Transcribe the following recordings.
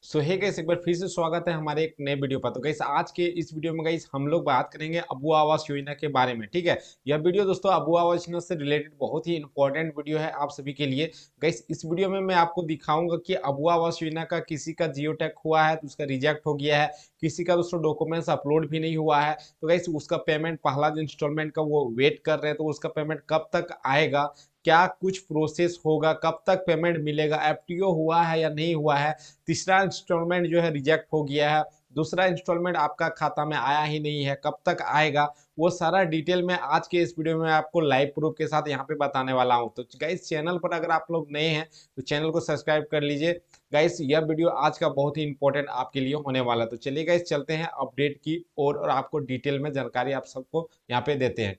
सो hey guys, एक बार फिर से स्वागत है हमारे एक नए वीडियो पर। तो गाइस आज के इस वीडियो में गाइस हम लोग बात करेंगे अबू आवास योजना के बारे में। ठीक है, यह वीडियो दोस्तों अबू आवास योजना से रिलेटेड बहुत ही इंपॉर्टेंट वीडियो है आप सभी के लिए। गाइस इस वीडियो में मैं आपको दिखाऊंगा कि अबू आवास योजना का किसी का जियो टैग हुआ है तो उसका रिजेक्ट हो गया है, किसी का दोस्तों डॉक्यूमेंट्स अपलोड भी नहीं हुआ है। तो गाइस उसका पेमेंट पहला जो इंस्टॉलमेंट का वो वेट कर रहे हैं, तो उसका पेमेंट कब तक आएगा, क्या कुछ प्रोसेस होगा, कब तक पेमेंट मिलेगा, एफटीओ हुआ है या नहीं हुआ है, तीसरा इंस्टॉलमेंट जो है रिजेक्ट हो गया है, दूसरा इंस्टॉलमेंट आपका खाता में आया ही नहीं है, कब तक आएगा, वो सारा डिटेल में आज के इस वीडियो में आपको लाइव प्रूफ के साथ यहाँ पे बताने वाला हूँ। तो गाइस चैनल पर अगर आप लोग नए हैं तो चैनल को सब्सक्राइब कर लीजिए। गाइस यह वीडियो आज का बहुत ही इंपॉर्टेंट आपके लिए होने वाला है। तो चलिए गाइस चलते हैं अपडेट की और आपको डिटेल में जानकारी आप सबको यहाँ पे देते हैं।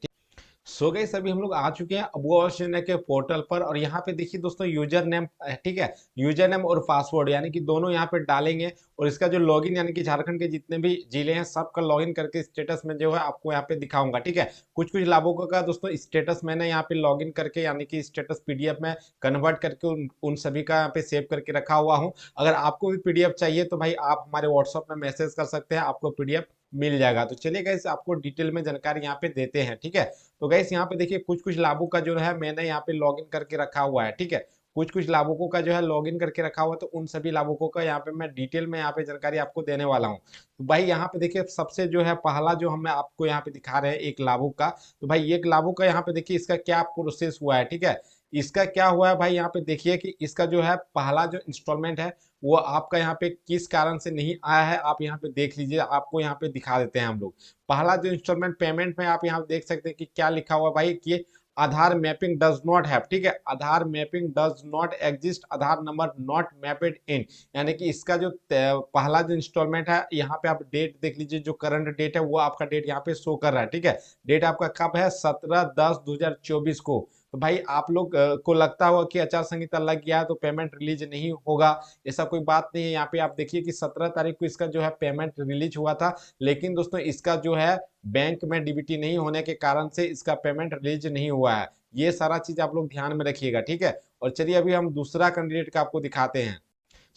सो गाइस अभी हम लोग आ चुके हैं अबू आवास योजना के पोर्टल पर, और यहाँ पे देखिए दोस्तों यूजर नेम, ठीक है, यूजर नेम और पासवर्ड यानी कि दोनों यहाँ पे डालेंगे। और इसका जो लॉगिन यानी कि झारखंड के जितने भी जिले हैं सबका लॉगिन करके स्टेटस में जो है आपको यहाँ पे दिखाऊंगा। ठीक है, कुछ कुछ लाभुकों का दोस्तों स्टेटस मैंने यहाँ पे लॉगिन करके यानी कि स्टेटस पीडीएफ में कन्वर्ट करके उन सभी का यहाँ पे सेव करके रखा हुआ हूँ। अगर आपको भी पीडीएफ चाहिए तो भाई आप हमारे व्हाट्सएप में मैसेज कर सकते हैं, आपको पीडीएफ मिल जाएगा। तो चलिए गाइस आपको डिटेल में जानकारी यहाँ पे देते हैं। ठीक है, तो गैस यहाँ पे देखिए कुछ कुछ लाभों का जो है मैंने यहाँ पे लॉगिन करके रखा हुआ है। ठीक है, कुछ कुछ लाभुकों का जो है लॉगिन करके रखा हुआ है, तो उन सभी लाभुकों का यहाँ पे मैं डिटेल में यहाँ पे जानकारी आपको देने वाला हूँ। तो भाई यहाँ पे देखिए सबसे जो है पहला जो हमें आपको यहाँ पे दिखा रहे हैं एक लाभुक का। तो भाई एक लाभुक का यहाँ पे देखिए इसका क्या प्रोसेस हुआ है। ठीक है, इसका क्या हुआ है भाई यहाँ पे देखिए कि इसका जो है पहला जो इंस्टॉलमेंट है वो आपका यहाँ पे किस कारण से नहीं आया है, आप यहाँ पे देख लीजिए, आपको यहाँ पे दिखा देते हैं हम लोग। पहला जो इंस्टॉलमेंट पेमेंट में आप यहाँ देख सकते हैं कि क्या लिखा हुआ भाई कि Aadhaar mapping does not have. ठीक है, Aadhaar mapping does not exist, Aadhaar number not mapped in. यानी कि इसका जो पहला जो इंस्टॉलमेंट है यहाँ पे आप डेट देख लीजिए, जो करंट डेट है वो आपका डेट यहाँ पे शो कर रहा है। ठीक है, डेट आपका कब है, 17/10/2024 को। तो भाई आप लोग को लगता होगा कि आचार संहिता लग गया है तो पेमेंट रिलीज नहीं होगा। ऐसा कोई बात नहीं है। यहाँ पे आप देखिए कि 17 तारीख को इसका जो है पेमेंट रिलीज हुआ था, लेकिन दोस्तों इसका जो है बैंक में डीबीटी नहीं होने के कारण से इसका पेमेंट रिलीज नहीं हुआ है। ये सारा चीज आप लोग ध्यान में रखिएगा। ठीक है, और चलिए अभी हम दूसरा कैंडिडेट का आपको दिखाते हैं।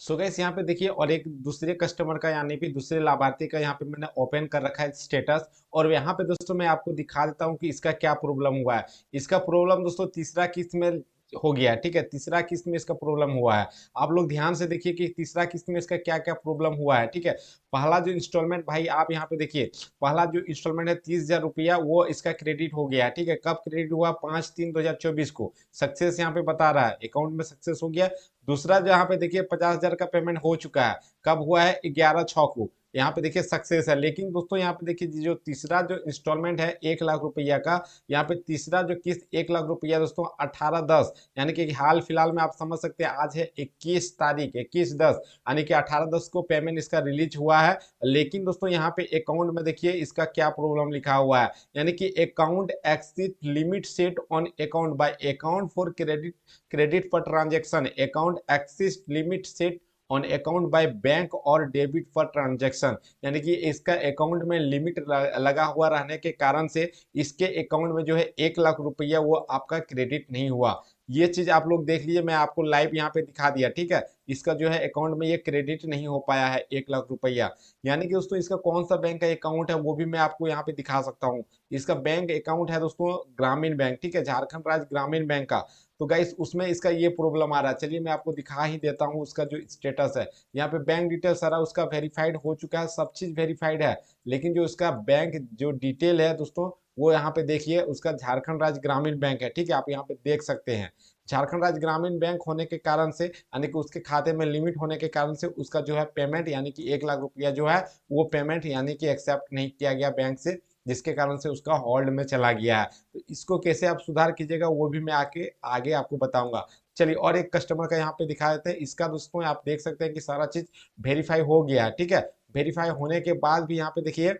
सो गैस यहाँ पे देखिए और एक दूसरे कस्टमर का यानी कि दूसरे लाभार्थी का यहाँ पे मैंने ओपन कर रखा है स्टेटस, और यहाँ पे दोस्तों मैं आपको दिखा देता हूँ कि इसका क्या प्रॉब्लम हुआ है। इसका प्रॉब्लम दोस्तों तीसरा किस्त में हो गया है। ठीक है, तीसरा किस्त में इसका प्रॉब्लम हुआ है। आप लोग ध्यान से देखिए कि तीसरा किस्त में इसका क्या क्या प्रॉब्लम हुआ है। ठीक है, पहला जो इंस्टॉलमेंट भाई आप यहाँ पे देखिए, पहला जो इंस्टॉलमेंट है 30,000 रुपया वो इसका क्रेडिट हो गया है। ठीक है, कब क्रेडिट हुआ, 5/3/2024 को सक्सेस यहाँ पे बता रहा है, अकाउंट में सक्सेस हो गया। दूसरा जहाँ पे देखिए 50,000 का पेमेंट हो चुका है, कब हुआ है, 11/6 को, यहाँ पे देखिए सक्सेस है। लेकिन दोस्तों यहाँ पे देखिए जो तीसरा जो इंस्टॉलमेंट है 1 लाख रुपया का, यहाँ पे तीसरा जो किस्त 1 लाख रुपया दोस्तों 18/10, यानी कि हाल फिलहाल में आप समझ सकते हैं आज है 21 तारीख, 21/10, यानी कि 18/10 को पेमेंट इसका रिलीज हुआ है। लेकिन दोस्तों यहाँ पे अकाउंट में देखिए इसका क्या प्रॉब्लम लिखा हुआ है, यानी कि account exit limit set on account by account for credit for transaction, account axis limit set on account by bank और डेबिट फॉर ट्रांजेक्शन। यानी कि इसका अकाउंट में लिमिट लगा हुआ रहने के कारण से इसके अकाउंट में जो है 1 लाख रुपया वो आपका क्रेडिट नहीं हुआ। ये चीज आप लोग देख लीजिए, मैं आपको लाइव यहाँ पे दिखा दिया। ठीक है, इसका जो है अकाउंट में ये क्रेडिट नहीं हो पाया है 1 लाख रुपया। यानी कि दोस्तों इसका कौन सा बैंक का अकाउंट है वो भी मैं आपको यहाँ पे दिखा सकता हूँ। इसका बैंक अकाउंट है दोस्तों ग्रामीण बैंक। ठीक है, झारखंड राज्य ग्रामीण बैंक का। तो गाइस उसमें इसका ये प्रॉब्लम आ रहा है, चलिए मैं आपको दिखा ही देता हूँ उसका जो स्टेटस है। यहाँ पे बैंक डिटेल सारा उसका वेरीफाइड हो चुका है, सब चीज वेरीफाइड है। लेकिन जो उसका बैंक जो डिटेल है दोस्तों वो यहाँ पे देखिए, उसका झारखंड राज्य ग्रामीण बैंक है। ठीक है, आप यहाँ पे देख सकते हैं, झारखंड राज्य ग्रामीण बैंक होने के कारण से यानी कि उसके खाते में लिमिट होने के कारण से उसका जो है पेमेंट यानी कि 1 लाख रुपया जो है वो पेमेंट यानी कि एक्सेप्ट नहीं किया गया बैंक से, जिसके कारण से उसका होल्ड में चला गया है। तो इसको कैसे आप सुधार कीजिएगा वो भी मैं आके आगे आपको बताऊंगा। चलिए और एक कस्टमर का यहाँ पे दिखा देते हैं। इसका दोस्तों आप देख सकते हैं कि सारा चीज वेरीफाई हो गया है। ठीक है, वेरीफाई होने के बाद भी यहाँ पे देखिए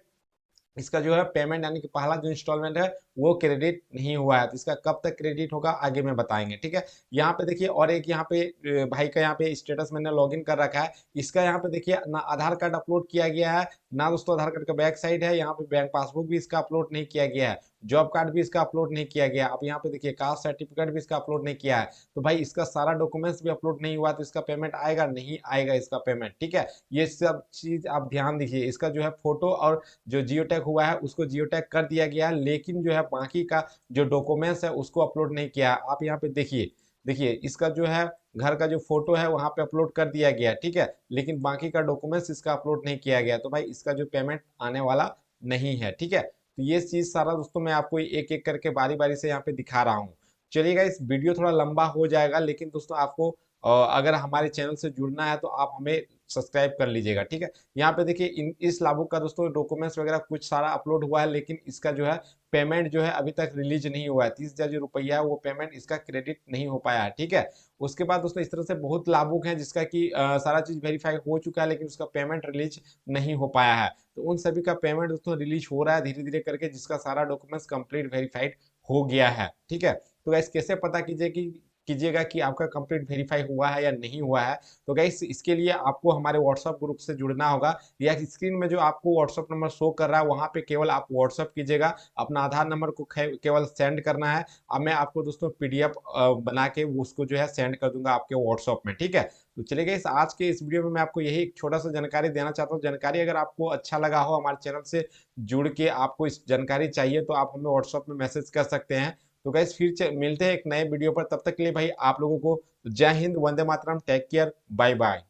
इसका जो है पेमेंट यानी कि पहला जो इंस्टॉलमेंट है वो क्रेडिट नहीं हुआ है। तो इसका कब तक क्रेडिट होगा आगे में बताएंगे, ठीक है। यहाँ पे देखिए और एक यहाँ पे भाई का यहाँ पे स्टेटस मैंने लॉगिन कर रखा है। इसका यहाँ पे देखिए ना आधार कार्ड अपलोड किया गया है, ना दोस्तों आधार कार्ड का बैक साइड है, यहाँ पे बैंक पासबुक भी इसका अपलोड नहीं किया गया है, जॉब कार्ड भी इसका अपलोड नहीं किया गया। अब यहाँ पे देखिए कास्ट सर्टिफिकेट भी इसका अपलोड नहीं किया है। तो भाई इसका सारा डॉक्यूमेंट्स भी अपलोड नहीं हुआ, तो इसका पेमेंट आएगा नहीं आएगा इसका पेमेंट, ठीक है। ये सब चीज आप ध्यान दीजिए। इसका जो है फोटो और जो जियो टैग हुआ है उसको जियो टैग कर दिया गया है, लेकिन जो है बाकी का जो डॉक्यूमेंट्स है उसको अपलोड नहीं किया है। आप यहाँ पे देखिए, देखिए इसका जो है घर का जो फोटो है वहां पे अपलोड कर दिया गया है, ठीक है, लेकिन बाकी का डॉक्यूमेंट्स इसका अपलोड नहीं किया गया। तो भाई इसका जो पेमेंट आने वाला नहीं है, ठीक है। तो ये चीज सारा दोस्तों मैं आपको एक एक करके बारी बारी से यहाँ पे दिखा रहा हूँ। चलिएगा, इस वीडियो थोड़ा लंबा हो जाएगा, लेकिन दोस्तों आपको अगर हमारे चैनल से जुड़ना है तो आप हमें सब्सक्राइब कर लीजिएगा, ठीक है। यहाँ पे देखिए इस लाभुक का दोस्तों डॉक्यूमेंट्स वगैरह कुछ सारा अपलोड हुआ है, लेकिन इसका जो है पेमेंट जो है अभी तक रिलीज नहीं हुआ है। 30,000 जो रुपया है वो पेमेंट इसका क्रेडिट नहीं हो पाया है, ठीक है। उसके बाद दोस्तों इस तरह से बहुत लाभुक है जिसका कि सारा चीज वेरीफाई हो चुका है, लेकिन उसका पेमेंट रिलीज नहीं हो पाया है। तो उन सभी का पेमेंट दोस्तों रिलीज हो रहा है धीरे धीरे करके, जिसका सारा डॉक्यूमेंट्स कंप्लीट वेरीफाइड हो गया है, ठीक है। तो गाइस कैसे पता कीजिएगा कि आपका कंप्लीट वेरीफाई हुआ है या नहीं हुआ है। तो गाइस इसके लिए आपको हमारे व्हाट्सएप ग्रुप से जुड़ना होगा, या स्क्रीन में जो आपको व्हाट्सएप नंबर शो कर रहा है वहां पे केवल आप व्हाट्सएप कीजिएगा, अपना आधार नंबर को केवल सेंड करना है। अब मैं आपको दोस्तों पीडीएफ बना के उसको जो है सेंड कर दूंगा आपके व्हाट्सएप में, ठीक है। तो चलिए गाइस आज के इस वीडियो में मैं आपको यही एक छोटा सा जानकारी देना चाहता हूँ। जानकारी अगर आपको अच्छा लगा हो, हमारे चैनल से जुड़ के आपको इस जानकारी चाहिए, तो आप हमें व्हाट्सएप में मैसेज कर सकते हैं। तो गाइस फिर मिलते हैं एक नए वीडियो पर, तब तक के लिए भाई आप लोगों को जय Hind, Vande Mataram, take care, bye bye.